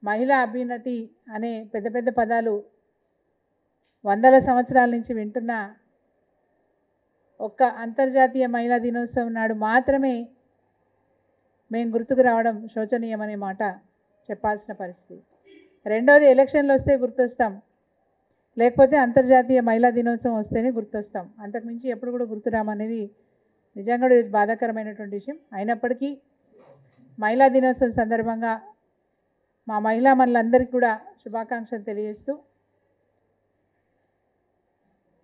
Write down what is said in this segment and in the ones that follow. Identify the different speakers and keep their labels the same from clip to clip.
Speaker 1: మహిళా అభ్యున్నతి అనే పెద్ద పెద్ద పదాలు వందల సంవత్సరాల నుంచి వింటున్న ఒక్క అంతర్జాతీయ మహిళా దినోత్సవం నాడు మాత్రమే మేము గుర్తుకు రావడం శోచనీయమనే మాట చెప్పాల్సిన పరిస్థితి. రెండోది, ఎలక్షన్లు వస్తే గుర్తొస్తాం, లేకపోతే అంతర్జాతీయ మహిళా దినోత్సవం వస్తేనే గుర్తొస్తాం. అంతకుమించి ఎప్పుడు కూడా గుర్తురామనేది నిజంగా బాధాకరమైనటువంటి విషయం. అయినప్పటికీ మహిళా దినోత్సవం సందర్భంగా మా మహిళా మనులందరికీ కూడా శుభాకాంక్షలు తెలియజేస్తూ,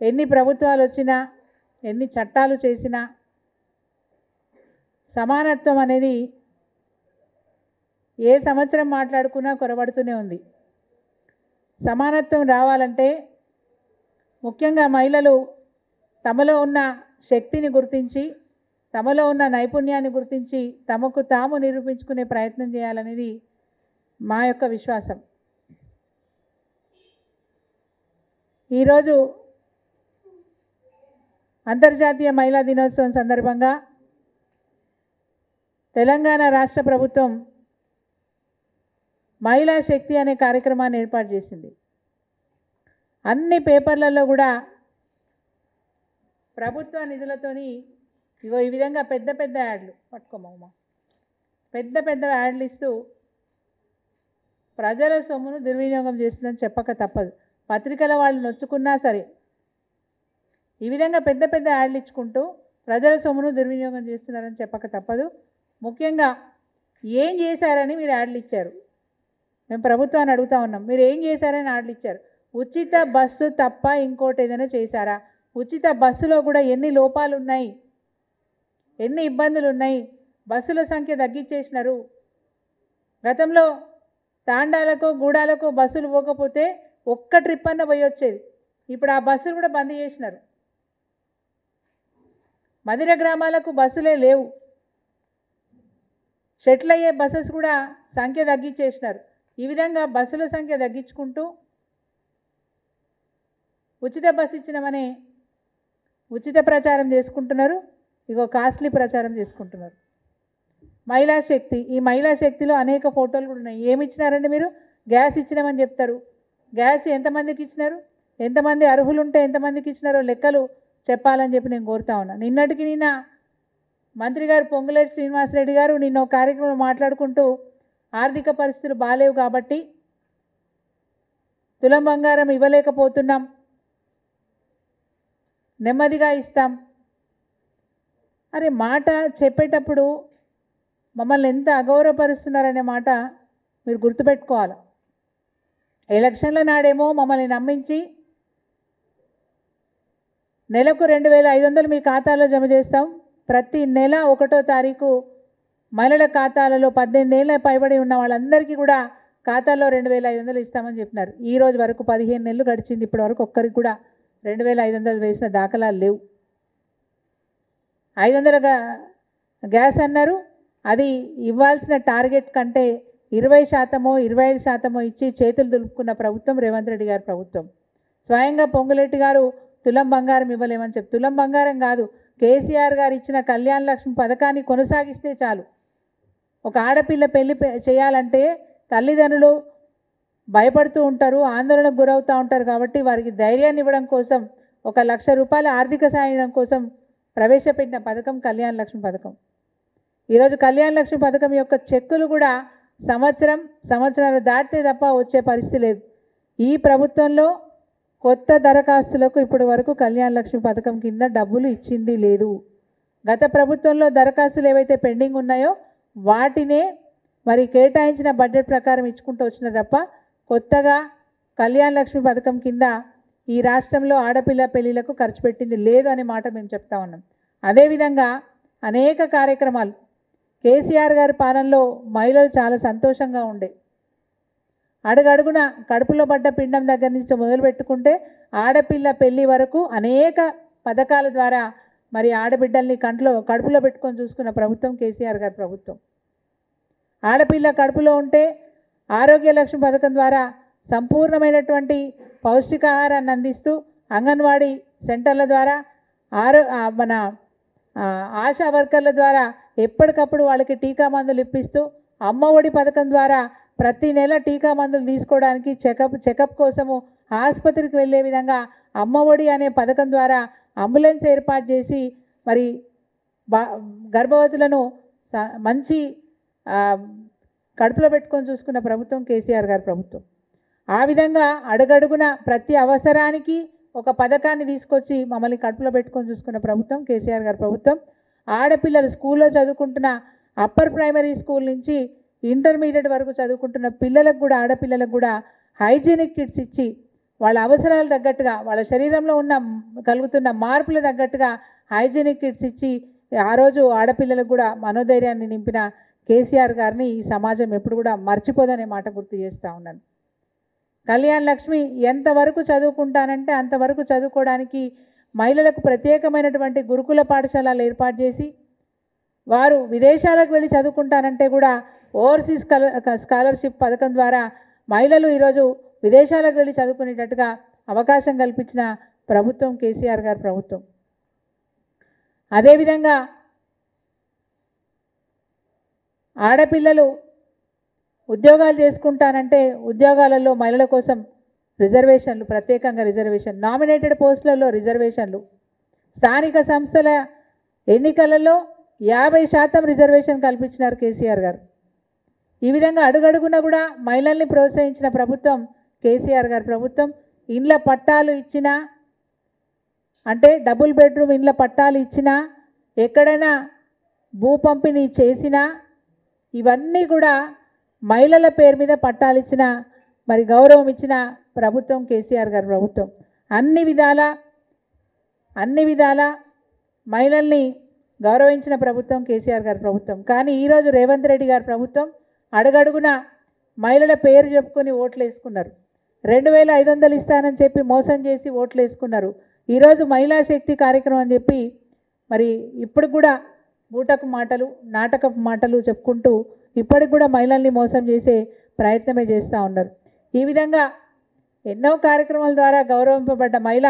Speaker 1: ఎన్ని ప్రభుత్వాలు వచ్చినా, ఎన్ని చట్టాలు చేసినా సమానత్వం అనేది ఏ సంవత్సరం మాట్లాడుకున్నా కొరబడుతూనే ఉంది. సమానత్వం రావాలంటే ముఖ్యంగా మహిళలు తమలో ఉన్న శక్తిని గుర్తించి, తమలో ఉన్న నైపుణ్యాన్ని గుర్తించి తమకు తాము నిరూపించుకునే ప్రయత్నం చేయాలనేది మా యొక్క విశ్వాసం. ఈరోజు అంతర్జాతీయ మహిళా దినోత్సవం సందర్భంగా తెలంగాణ రాష్ట్ర ప్రభుత్వం మహిళా శక్తి అనే కార్యక్రమాన్ని ఏర్పాటు చేసింది. అన్ని పేపర్లలో కూడా ప్రభుత్వ నిధులతోని ఇగో ఈ విధంగా పెద్ద పెద్ద యాడ్లు పట్టుకోమమ్మా, పెద్ద పెద్ద యాడ్లు ఇస్తూ ప్రజల సొమ్మును దుర్వినియోగం చేస్తుందని చెప్పక తప్పదు. పత్రికల వాళ్ళు నొచ్చుకున్నా సరే ఈ విధంగా పెద్ద పెద్ద యాడ్లు ఇచ్చుకుంటూ ప్రజల సొమ్మును దుర్వినియోగం చేస్తున్నారని చెప్పక తప్పదు. ముఖ్యంగా ఏం చేశారని మీరు యాడ్లు ఇచ్చారు? మేము ప్రభుత్వాన్ని అడుగుతా ఉన్నాం, మీరు ఏం చేశారని యాడ్లు ఇచ్చారు? ఉచిత బస్సు తప్ప ఇంకోటి ఏదైనా చేశారా? ఉచిత బస్సులో కూడా ఎన్ని లోపాలు ఉన్నాయి, ఎన్ని ఇబ్బందులు ఉన్నాయి. బస్సుల సంఖ్య తగ్గించేసినారు. గతంలో తాండాలకు గూడాలకు బస్సులు పోకపోతే ఒక్క ట్రిప్ అన్న పోయి వచ్చేది. ఇప్పుడు ఆ బస్సులు కూడా బంద్ చేసినారు. మదిర గ్రామాలకు బస్సులే లేవు. షెటిల్ అయ్యే బస్సెస్ కూడా సంఖ్య తగ్గించేసినారు. ఈ విధంగా బస్సుల సంఖ్య తగ్గించుకుంటూ ఉచిత బస్సు ఇచ్చినామని ఉచిత ప్రచారం చేసుకుంటున్నారు. ఇగో కాస్ట్లీ ప్రచారం చేసుకుంటున్నారు. మహిళా శక్తి, ఈ మహిళా శక్తిలో అనేక ఫోటోలు కూడా ఉన్నాయి. ఏమి ఇచ్చినారండి మీరు? గ్యాస్ ఇచ్చినామని చెప్తారు. గ్యాస్ ఎంతమందికి ఇచ్చినారు, ఎంతమంది అర్హులు ఉంటే ఎంతమందికి ఇచ్చినారో లెక్కలు చెప్పాలని చెప్పి నేను కోరుతా ఉన్నా. నిన్నటికి నిన్న మంత్రి గారు పొంగులేటి శ్రీనివాసరెడ్డి గారు నిన్న ఒక కార్యక్రమం మాట్లాడుకుంటూ ఆర్థిక పరిస్థితులు బాలేవు కాబట్టి తులం బంగారం ఇవ్వలేకపోతున్నాం, నెమ్మదిగా ఇస్తాం. అరే మాట చెప్పేటప్పుడు మమ్మల్ని ఎంత అగౌరవపరుస్తున్నారనే మాట మీరు గుర్తుపెట్టుకోవాలి. ఎలక్షన్ల నాడేమో మమ్మల్ని నమ్మించి నెలకు 2500 మీ ఖాతాలో జమ చేస్తాం, ప్రతి నెల 1వ తారీఖు మహిళల ఖాతాలలో 18 ఏళ్ళ పైబడి ఉన్న వాళ్ళందరికీ కూడా ఖాతాలో 2500 ఇస్తామని చెప్పినారు. ఈ రోజు వరకు 15 నెలలు గడిచింది, ఇప్పటి వరకు ఒక్కరికి కూడా 2500 వేసిన దాఖలాలు లేవు. 500 గ్యాస్ అన్నారు, అది ఇవ్వాల్సిన టార్గెట్ కంటే 20% 25% ఇచ్చి చేతులు దులుపుకున్న ప్రభుత్వం రేవంత్ రెడ్డి గారి ప్రభుత్వం. స్వయంగా పొంగులేటి గారు తులం బంగారం ఇవ్వలేమని చెప్పి, తులం బంగారం కాదు, కేసీఆర్ గారు ఇచ్చిన కళ్యాణ లక్ష్మి పథకాన్ని కొనసాగిస్తే చాలు. ఒక ఆడపిల్ల పెళ్లి చేయాలంటే తల్లిదండ్రులు భయపడుతూ ఉంటారు, ఆందోళనకు గురవుతూ ఉంటారు. కాబట్టి వారికి ధైర్యాన్ని ఇవ్వడం కోసం 1 లక్ష రూపాయల ఆర్థిక సాయం కోసం ప్రవేశపెట్టిన పథకం కళ్యాణ లక్ష్మి పథకం. ఈరోజు కళ్యాణ లక్ష్మి పథకం యొక్క చెక్కులు కూడా సంవత్సరాలు దాటితే తప్ప వచ్చే పరిస్థితి లేదు. ఈ ప్రభుత్వంలో కొత్త దరఖాస్తులకు ఇప్పటి వరకు కళ్యాణ లక్ష్మి పథకం కింద డబ్బులు ఇచ్చింది లేదు. గత ప్రభుత్వంలో దరఖాస్తులు ఏవైతే పెండింగ్ ఉన్నాయో వాటినే మరి కేటాయించిన బడ్జెట్ ప్రకారం ఇచ్చుకుంటూ వచ్చిన తప్ప కొత్తగా కళ్యాణ లక్ష్మి పథకం కింద ఈ రాష్ట్రంలో ఆడపిల్ల పెళ్లిలకు ఖర్చు పెట్టింది లేదు అనే మాట మేము చెప్తా ఉన్నాం. అదేవిధంగా అనేక కార్యక్రమాలు కేసీఆర్ గారి పాలనలో మహిళలు చాలా సంతోషంగా ఉండే. అడుగడుగున కడుపులో పడ్డ పిండం దగ్గర నుంచి మొదలు పెట్టుకుంటే ఆడపిల్ల పెళ్లి వరకు అనేక పథకాల ద్వారా మరి ఆడబిడ్డల్ని కడుపులో పెట్టుకొని చూసుకున్న ప్రభుత్వం కేసీఆర్ గారి ప్రభుత్వం. ఆడపిల్ల కడుపులో ఉంటే ఆరోగ్య లక్ష్మి పథకం ద్వారా సంపూర్ణమైనటువంటి పౌష్టికాహారాన్ని అందిస్తూ అంగన్వాడీ సెంటర్ల ద్వారా మన ఆశా వర్కర్ల ద్వారా ఎప్పటికప్పుడు వాళ్ళకి టీకా మందులు ఇప్పిస్తూ అమ్మ ఒడి పథకం ద్వారా ప్రతి నెల టీకా మందులు తీసుకోవడానికి చెకప్ కోసము ఆసుపత్రికి వెళ్ళే విధంగా అమ్మఒడి అనే పథకం ద్వారా అంబులెన్స్ ఏర్పాటు చేసి మరి గర్భవతులను మంచి కడుపులో పెట్టుకొని చూసుకున్న ప్రభుత్వం కేసీఆర్ గారి ప్రభుత్వం. ఆ విధంగా అడుగడుగున ప్రతి అవసరానికి ఒక పథకాన్ని తీసుకొచ్చి మమ్మల్ని కడుపులో పెట్టుకొని చూసుకున్న ప్రభుత్వం కేసీఆర్ గారి ప్రభుత్వం. ఆడపిల్లలు స్కూల్లో చదువుకుంటున్న అప్పర్ ప్రైమరీ స్కూల్ నుంచి ఇంటర్మీడియట్ వరకు చదువుకుంటున్న పిల్లలకు కూడా ఆడపిల్లలకు కూడా హైజీనిక్ కిట్స్ ఇచ్చి వాళ్ళ అవసరాలు తగ్గట్టుగా వాళ్ళ శరీరంలో కలుగుతున్న మార్పులు తగ్గట్టుగా హైజీనిక్ కిట్స్ ఇచ్చి ఆ రోజు ఆడపిల్లలకు కూడా మనోధైర్యాన్ని నింపిన కేసీఆర్ గారిని ఈ సమాజం ఎప్పుడు కూడా మర్చిపోదనే మాట గుర్తు చేస్తూ ఉన్నాను. కళ్యాణ్ లక్ష్మి ఎంతవరకు చదువుకుంటానంటే అంతవరకు చదువుకోవడానికి మహిళలకు ప్రత్యేకమైనటువంటి గురుకుల పాఠశాలలు ఏర్పాటు చేసి వారు విదేశాలకు వెళ్ళి చదువుకుంటానంటే కూడా ఓవర్సీస్ స్కాలర్షిప్ పథకం ద్వారా మహిళలు ఈరోజు విదేశాలకు వెళ్ళి చదువుకునేటట్టుగా అవకాశం కల్పించిన ప్రభుత్వం కేసీఆర్ గారి ప్రభుత్వం. అదేవిధంగా ఆడపిల్లలు ఉద్యోగాలు చేసుకుంటానంటే ఉద్యోగాలలో మహిళల కోసం రిజర్వేషన్లు, ప్రత్యేకంగా రిజర్వేషన్, నామినేటెడ్ పోస్టులలో రిజర్వేషన్లు, స్థానిక సంస్థల ఎన్నికలలో 50% రిజర్వేషన్ కల్పించినారు కేసీఆర్ గారు. ఈ విధంగా అడుగడుగున కూడా మహిళల్ని ప్రోత్సహించిన ప్రభుత్వం కేసీఆర్ గారి ప్రభుత్వం. ఇండ్ల పట్టాలు ఇచ్చినా అంటే డబుల్ బెడ్రూమ్ ఇండ్ల పట్టాలు ఇచ్చినా, ఎక్కడైనా భూ పంపిణీ చేసినా ఇవన్నీ కూడా మహిళల పేరు మీద పట్టాలు ఇచ్చిన మరి గౌరవం ఇచ్చిన ప్రభుత్వం కేసీఆర్ గారి ప్రభుత్వం. అన్ని విధాల మహిళల్ని గౌరవించిన ప్రభుత్వం కేసీఆర్ గారి ప్రభుత్వం. కానీ ఈరోజు రేవంత్ రెడ్డి గారి ప్రభుత్వం అడుగడుగున మహిళల పేరు చెప్పుకొని ఓట్లు వేసుకున్నారు. 2500 ఇస్తానని చెప్పి మోసం చేసి ఓట్లు వేసుకున్నారు. ఈరోజు మహిళా శక్తి కార్యక్రమం అని చెప్పి మరి ఇప్పుడు కూడా బూటకు మాటలు, నాటకపు మాటలు చెప్పుకుంటూ ఇప్పటికి కూడా మహిళల్ని మోసం చేసే ప్రయత్నమే చేస్తూ ఉన్నారు. ఈ విధంగా ఎన్నో కార్యక్రమాల ద్వారా గౌరవింపబడ్డ మహిళ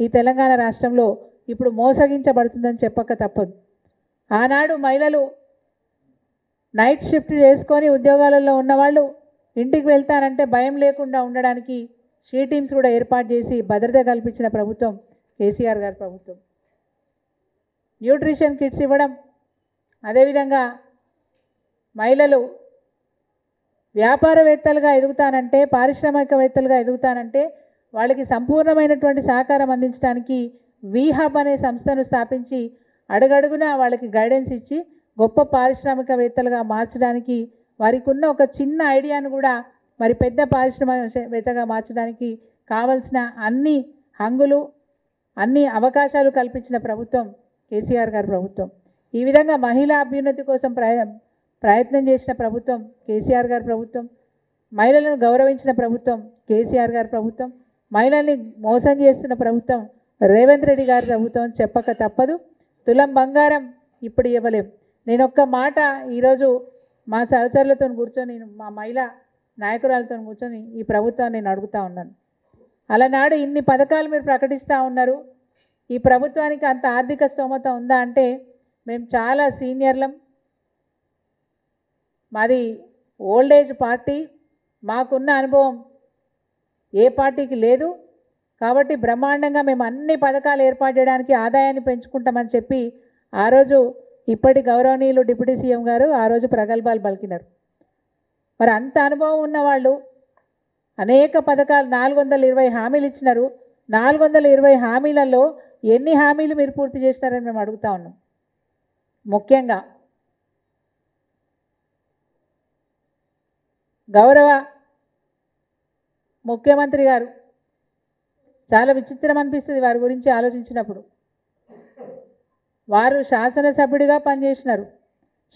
Speaker 1: ఈ తెలంగాణ రాష్ట్రంలో ఇప్పుడు మోసగించబడుతుందని చెప్పక తప్పదు. ఆనాడు మహిళలు నైట్ షిఫ్ట్ చేసుకొని ఉద్యోగాలలో ఉన్నవాళ్ళు ఇంటికి వెళ్తానంటే భయం లేకుండా ఉండడానికి షీ టీమ్స్ కూడా ఏర్పాటు చేసి భద్రత కల్పించిన ప్రభుత్వం కేసీఆర్ గారి ప్రభుత్వం. న్యూట్రిషన్ కిట్స్ ఇవ్వడం, అదేవిధంగా మహిళలు వ్యాపారవేత్తలుగా ఎదుగుతానంటే, పారిశ్రామికవేత్తలుగా ఎదుగుతానంటే వాళ్ళకి సంపూర్ణమైనటువంటి సహకారం అందించడానికి వీహబ్ అనే సంస్థను స్థాపించి అడుగడుగున వాళ్ళకి గైడెన్స్ ఇచ్చి గొప్ప పారిశ్రామికవేత్తలుగా మార్చడానికి, వారికి ఉన్న ఒక చిన్న ఐడియాను కూడా మరి పెద్ద పారిశ్రామికవేత్తగా మార్చడానికి కావలసిన అన్ని హంగులు, అన్ని అవకాశాలు కల్పించిన ప్రభుత్వం కేసీఆర్ గారి ప్రభుత్వం. ఈ విధంగా మహిళా అభ్యున్నతి కోసం ప్రయత్నం చేసిన ప్రభుత్వం కేసీఆర్ గారి ప్రభుత్వం. మహిళలను గౌరవించిన ప్రభుత్వం కేసీఆర్ గారి ప్రభుత్వం. మహిళల్ని మోసం చేస్తున్న ప్రభుత్వం రేవంత్ రెడ్డి గారి ప్రభుత్వం చెప్పక తప్పదు. తులం బంగారం ఇప్పుడు ఇవ్వలేం. నేను ఒక్క మాట ఈరోజు మా సహచరులతో కూర్చొని, మా మహిళా నాయకురాలతో కూర్చొని ఈ ప్రభుత్వాన్ని నేను అడుగుతూ ఉన్నాను. అలనాడు ఇన్ని పథకాలు మీరు ప్రకటిస్తూ ఉన్నారు, ఈ ప్రభుత్వానికి అంత ఆర్థిక స్తోమత ఉందా అంటే మేము చాలా సీనియర్లం, మాది ఓల్డ్ ఏజ్ పార్టీ, మాకున్న అనుభవం ఏ పార్టీకి లేదు, కాబట్టి బ్రహ్మాండంగా మేము అన్ని పథకాలు ఏర్పాటు చేయడానికి ఆదాయాన్ని పెంచుకుంటామని చెప్పి ఆ రోజు ఇప్పటి గౌరవనీయులు డిప్యూటీ సీఎం గారు ఆ రోజు ప్రగల్భాలు పలికినారు. మరి అంత అనుభవం ఉన్నవాళ్ళు అనేక పథకాలు 420 హామీలు ఇచ్చినారు. 420 హామీలలో ఎన్ని హామీలు మీరు పూర్తి చేసినారని మేము అడుగుతా ఉన్నాం. ముఖ్యంగా గౌరవ ముఖ్యమంత్రి గారు, చాలా విచిత్రం అనిపిస్తుంది వారి గురించి ఆలోచించినప్పుడు. వారు శాసనసభ్యుడిగా పనిచేసినారు,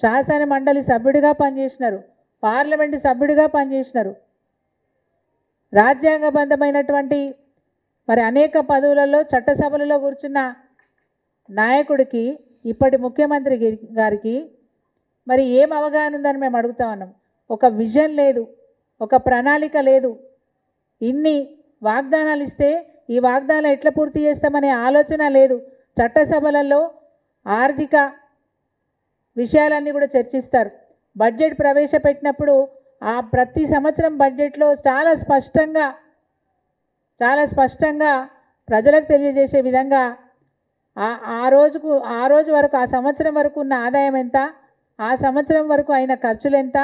Speaker 1: శాసన మండలి సభ్యుడిగా పనిచేసినారు, పార్లమెంటు సభ్యుడిగా పనిచేసినారు, రాజ్యాంగబద్ధమైనటువంటి మరి అనేక పదవులలో చట్టసభలలో కూర్చున్న నాయకుడికి, ఇప్పటి ముఖ్యమంత్రి గారికి మరి ఏం అవగాహన ఉందని మేము అడుగుతా ఉన్నాం. ఒక విజన్ లేదు, ఒక ప్రణాళిక లేదు. ఇన్ని వాగ్దానాలు ఇస్తే ఈ వాగ్దానాలు ఎట్లా పూర్తి చేస్తామనే ఆలోచన లేదు. చట్టసభలలో ఆర్థిక విషయాలన్నీ కూడా చర్చిస్తారు. బడ్జెట్ ప్రవేశపెట్టినప్పుడు ఆ ప్రతి సంవత్సరం బడ్జెట్లో చాలా స్పష్టంగా ప్రజలకు తెలియజేసే విధంగా ఆ రోజు వరకు ఆ సంవత్సరం వరకు ఉన్న ఆదాయం ఎంత, ఆ సంవత్సరం వరకు అయిన ఖర్చులు ఎంత,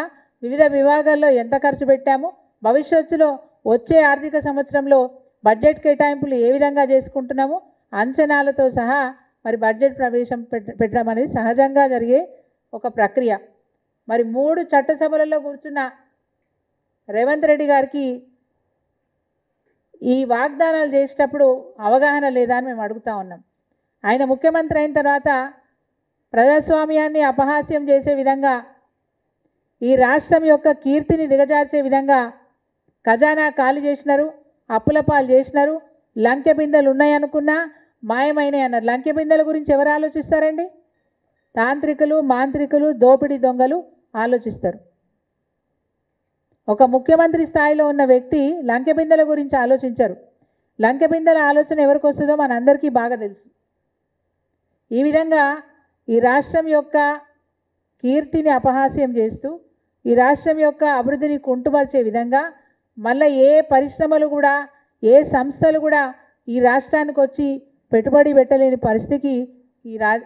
Speaker 1: వివిధ విభాగాల్లో ఎంత ఖర్చు పెట్టాము, భవిష్యత్తులో వచ్చే ఆర్థిక సంవత్సరంలో బడ్జెట్ కేటాయింపులు ఏ విధంగా చేసుకుంటున్నాము, అంచనాలతో సహా మరి బడ్జెట్ ప్రవేశం పెట్టడం అనేది సహజంగా జరిగే ఒక ప్రక్రియ. మరి 3 చట్టసభలలో కూర్చున్న రేవంత్ రెడ్డి గారికి ఈ వాగ్దానాలు చేసేటప్పుడు అవగాహన లేదా అని మేము అడుగుతా ఉన్నాం. ఆయన ముఖ్యమంత్రి అయిన తర్వాత ప్రజాస్వామ్యాన్ని అపహాస్యం చేసే విధంగా, ఈ రాష్ట్రం యొక్క కీర్తిని దిగజార్చే విధంగా ఖజానా ఖాళీ చేసినారు, అప్పుల పాలు చేసినారు, లంకె బిందెలు ఉన్నాయనుకున్నా మాయమైనాయి అన్నారు. లంకె బిందెల గురించి ఎవరు ఆలోచిస్తారండి? తాంత్రికులు, మాంత్రికులు, దోపిడీ దొంగలు ఆలోచిస్తారు. ఒక ముఖ్యమంత్రి స్థాయిలో ఉన్న వ్యక్తి లంకె బిందెల గురించి ఆలోచించరు. లంకె బిందెల ఆలోచన ఎవరికి వస్తుందో మనందరికీ బాగా తెలుసు. ఈ విధంగా ఈ రాష్ట్రం యొక్క కీర్తిని అపహాస్యం చేస్తూ, ఈ రాష్ట్రం యొక్క అభివృద్ధిని కుంటుపరిచే విధంగా మళ్ళీ ఏ పరిశ్రమలు కూడా, ఏ సంస్థలు కూడా ఈ రాష్ట్రానికి వచ్చి పెట్టుబడి పెట్టలేని పరిస్థితికి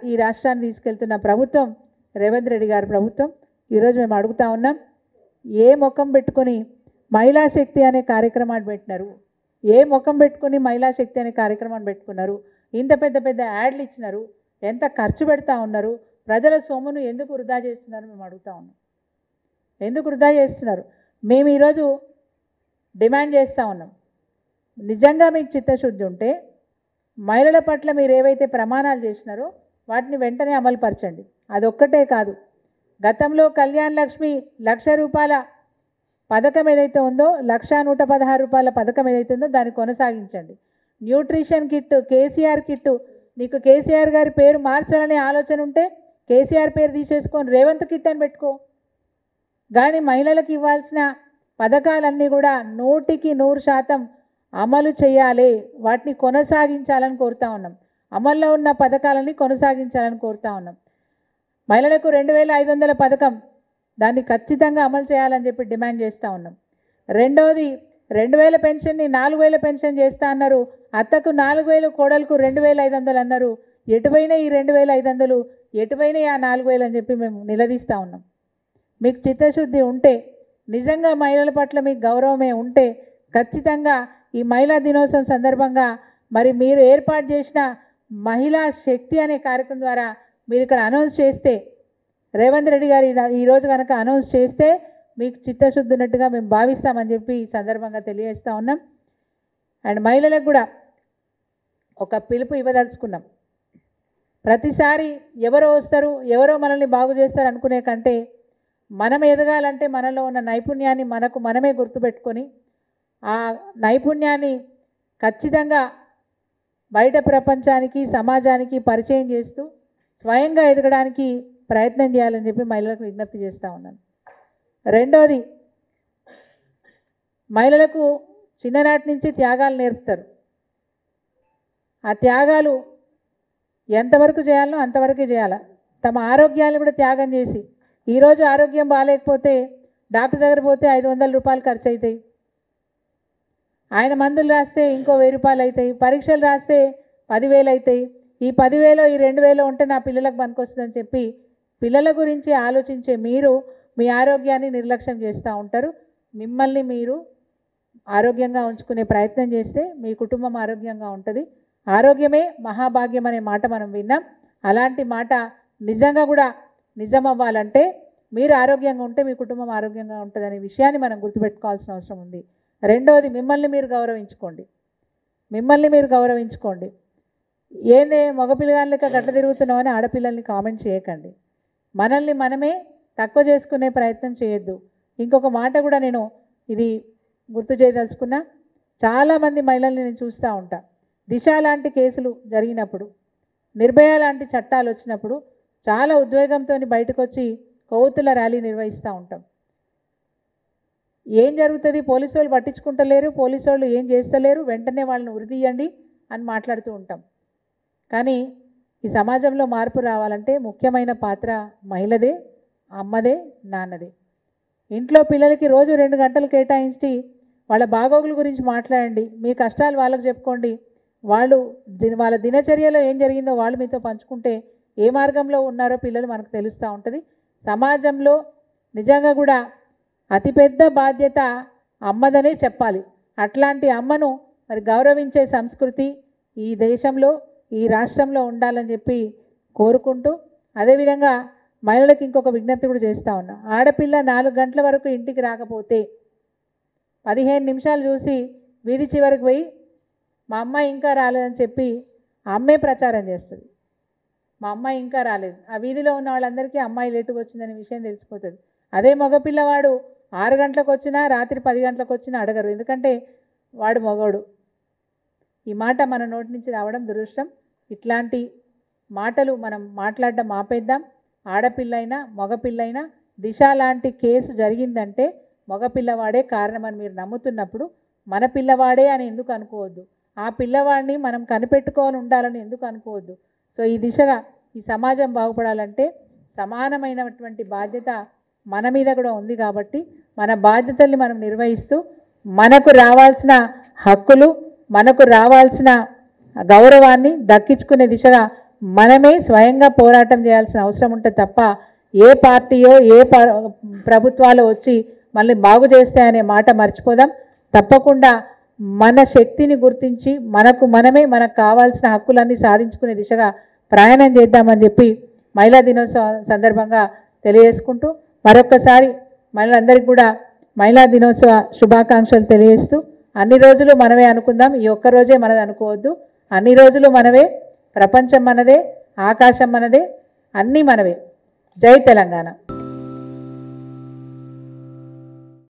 Speaker 1: ఈ రాష్ట్రాన్ని తీసుకెళ్తున్న ప్రభుత్వం రేవంత్ రెడ్డి గారి ప్రభుత్వం. ఈరోజు మేము అడుగుతా ఉన్నాం, ఏ ముఖం పెట్టుకొని మహిళా శక్తి అనే కార్యక్రమాన్ని పెట్టినారు? ఏ ముఖం పెట్టుకొని మహిళా శక్తి అనే కార్యక్రమాన్ని పెట్టుకున్నారు? ఇంత పెద్ద యాడ్లు ఇచ్చినారు, ఎంత ఖర్చు పెడతా ఉన్నారు? ప్రజల సొమ్మును ఎందుకు వృధా చేస్తున్నారు మేము అడుగుతా ఉన్నాం. ఎందుకు వృధా చేస్తున్నారు? మేము ఈరోజు డిమాండ్ చేస్తూ ఉన్నాం, నిజంగా మీకు చిత్తశుద్ధి ఉంటే మహిళల పట్ల మీరు ఏవైతే ప్రమాణాలు చేసినారో వాటిని వెంటనే అమలుపరచండి. అదొక్కటే కాదు, గతంలో కళ్యాణ్ లక్ష్మి 1,00,000 రూపాయల పథకం ఏదైతే ఉందో, 1,116 రూపాయల పథకం ఏదైతే ఉందో దాన్ని కొనసాగించండి. న్యూట్రిషన్ కిట్, కేసీఆర్ కిట్, నీకు కేసీఆర్ గారి పేరు మార్చాలనే ఆలోచన ఉంటే కేసీఆర్ పేరు తీసేసుకొని రేవంత్ కిట్ అని పెట్టుకో. కానీ మహిళలకు ఇవ్వాల్సిన పథకాలన్నీ కూడా 100% అమలు చేయాలి, వాటిని కొనసాగించాలని కోరుతా ఉన్నాం. అమల్లో ఉన్న పథకాలని కొనసాగించాలని కోరుతా ఉన్నాం. మహిళలకు 2,500 పథకం, దాన్ని ఖచ్చితంగా అమలు చేయాలని చెప్పి డిమాండ్ చేస్తూ ఉన్నాం. రెండవది, 2,000 పెన్షన్ని 4,000 పెన్షన్ చేస్తా అన్నారు. అత్తకు 4,000, కోడలకు 2,500 అన్నారు. ఎటువైనా ఈ 2,500, ఎటువైనా ఆ 4,000 అని చెప్పి మేము నిలదీస్తూ ఉన్నాం. మీకు చిత్తశుద్ధి ఉంటే, నిజంగా మహిళల పట్ల మీకు గౌరవమే ఉంటే ఖచ్చితంగా ఈ మహిళా దినోత్సవం సందర్భంగా మరి మీరు ఏర్పాటు చేసిన మహిళా శక్తి అనే కార్యక్రమం ద్వారా మీరు ఇక్కడ అనౌన్స్ చేస్తే, రేవంత్ రెడ్డి గారు ఈరోజు కనుక అనౌన్స్ చేస్తే మీకు చిత్తశుద్ధి ఉన్నట్టుగా మేము భావిస్తామని చెప్పి ఈ సందర్భంగా తెలియజేస్తూ ఉన్నాం. అండ్ మహిళలకు కూడా ఒక పిలుపు ఇవ్వదలుచుకున్నాం. ప్రతిసారి ఎవరో వస్తారు, ఎవరో మనల్ని బాగు చేస్తారు అనుకునే కంటే, మనం ఎదగాలంటే మనలో ఉన్న నైపుణ్యాన్ని మనమే గుర్తుపెట్టుకొని ఆ నైపుణ్యాన్ని ఖచ్చితంగా బయట ప్రపంచానికి, సమాజానికి పరిచయం చేస్తూ స్వయంగా ఎదగడానికి ప్రయత్నం చేయాలని చెప్పి మహిళలకు విజ్ఞప్తి చేస్తూ ఉన్నాను. రెండోది, మహిళలకు చిన్ననాటి నుంచి త్యాగాలు నేర్పుతారు. ఆ త్యాగాలు ఎంతవరకు చేయాలనో అంతవరకే చేయాలి. తమ ఆరోగ్యాన్ని కూడా త్యాగం చేసి, ఈరోజు ఆరోగ్యం బాగాలేకపోతే డాక్టర్ దగ్గర పోతే 500 రూపాయలు ఖర్చు అవుతాయి, ఆయన మందులు రాస్తే ఇంకో 1000 రూపాయలు అవుతాయి, పరీక్షలు రాస్తే 10,000 అవుతాయి. ఈ 10,000 ఈ 2,000 ఉంటే నా పిల్లలకు పనికొస్తుందని చెప్పి పిల్లల గురించి ఆలోచించే మీరు మీ ఆరోగ్యాన్ని నిర్లక్ష్యం చేస్తూ ఉంటారు. మిమ్మల్ని మీరు ఆరోగ్యంగా ఉంచుకునే ప్రయత్నం చేస్తే మీ కుటుంబం ఆరోగ్యంగా ఉంటుంది. ఆరోగ్యమే మహాభాగ్యం అనే మాట మనం విన్నాం. అలాంటి మాట నిజంగా కూడా నిజం అవ్వాలంటే మీరు ఆరోగ్యంగా ఉంటే మీ కుటుంబం ఆరోగ్యంగా ఉంటుందనే విషయాన్ని మనం గుర్తుపెట్టుకోవాల్సిన అవసరం ఉంది. రెండవది, మిమ్మల్ని మీరు గౌరవించుకోండి. ఏందే మగపిల్లగాళ్ళ లెక్క గట్ల తిరుగుతున్నామని ఆడపిల్లల్ని కామెంట్ చేయకండి. మనల్ని మనమే తక్కువ చేసుకునే ప్రయత్నం చేయొద్దు. ఇంకొక మాట కూడా నేను ఇది గుర్తు చేయదలుచుకున్నా, చాలామంది మహిళల్ని నేను చూస్తూ ఉంటా, దిశ లాంటి కేసులు జరిగినప్పుడు, నిర్భయ లాంటి చట్టాలు వచ్చినప్పుడు చాలా ఉద్వేగంతో బయటకు వచ్చి కొవ్వొత్తుల ర్యాలీ నిర్వహిస్తూ ఉంటాం. ఏం జరుగుతుంది? పోలీసు వాళ్ళు పట్టించుకుంటలేరు, పోలీసు వాళ్ళు ఏం చేస్తలేరు, వెంటనే వాళ్ళని ఉరిదీయండి అని మాట్లాడుతూ ఉంటాం. కానీ ఈ సమాజంలో మార్పు రావాలంటే ముఖ్యమైన పాత్ర మహిళదే, అమ్మదే, నాన్నదే. ఇంట్లో పిల్లలకి రోజు 2 గంటలు కేటాయించి వాళ్ళ బాగోగుల గురించి మాట్లాడండి, మీ కష్టాలు వాళ్ళకు చెప్పుకోండి. వాళ్ళ దినచర్యలో ఏం జరిగిందో వాళ్ళు మీతో పంచుకుంటే ఏ మార్గంలో ఉన్నారో పిల్లలు మనకు తెలుస్తూ ఉంటుంది. సమాజంలో నిజంగా కూడా అతిపెద్ద బాధ్యత అమ్మదనే చెప్పాలి. అట్లాంటి అమ్మను మరి గౌరవించే సంస్కృతి ఈ దేశంలో ఈ రాష్ట్రంలో ఉండాలని చెప్పి కోరుకుంటూ, అదేవిధంగా మహిళలకు ఇంకొక విజ్ఞప్తి కూడా చేస్తూ ఉన్నా. ఆడపిల్ల 4 గంటల వరకు ఇంటికి రాకపోతే 15 నిమిషాలు చూసి వీధి చివరికి పోయి మా అమ్మాయి ఇంకా రాలేదని చెప్పి ఆ అమ్మే ప్రచారం చేస్తుంది. మా అమ్మాయి ఇంకా రాలేదు, ఆ వీధిలో ఉన్న వాళ్ళందరికీ అమ్మాయి లేటుగా వచ్చిందనే విషయం తెలిసిపోతుంది. అదే మగపిల్లవాడు 6 గంటలకు వచ్చినా రాత్రి 10 గంటలకు వచ్చినా అడగరు, ఎందుకంటే వాడు మగోడు. ఈ మాట మన నోటి నుంచి రావడం దురదృష్టం. ఇట్లాంటి మాటలు మనం మాట్లాడడం ఆపేద్దాం. ఆడపిల్లైనా మగపిల్లైనా దిశ లాంటి కేసు జరిగిందంటే మగపిల్లవాడే కారణమని మీరు నమ్ముతున్నప్పుడు మన పిల్లవాడే అని ఎందుకు అనుకోవద్దు, ఆ పిల్లవాడిని మనం కనిపెట్టుకొని ఉండాలని ఎందుకు అనుకోవద్దు. సో ఈ దిశగా ఈ సమాజం బాగుపడాలంటే సమానమైనటువంటి బాధ్యత మన మీద కూడా ఉంది. కాబట్టి మన బాధ్యతల్ని మనం నిర్వహిస్తూ మనకు రావాల్సిన హక్కులు, మనకు రావాల్సిన గౌరవాన్ని దక్కించుకునే దిశగా మనమే స్వయంగా పోరాటం చేయాల్సిన అవసరం ఉంటుంది తప్ప ఏ పార్టీయో ప్రభుత్వాలు వచ్చి మళ్ళీ బాగు చేస్తాయనే మాట మర్చిపోదాం. తప్పకుండా మన శక్తిని గుర్తించి మనకు కావాల్సిన హక్కులన్నీ సాధించుకునే దిశగా ప్రయాణం చేద్దామని చెప్పి మహిళా దినోత్సవం సందర్భంగా తెలియజేసుకుంటూ మరొక్కసారి మహిళలందరికీ కూడా మహిళా దినోత్సవ శుభాకాంక్షలు తెలియజేస్తూ, అన్ని రోజులు మనమే అనుకుందాం, ఈ ఒక్కరోజే మనది అనుకోవద్దు. అన్ని రోజులు మనవే, ప్రపంచం మనదే, ఆకాశం మనదే, అన్నీ మనవే. జై తెలంగాణ.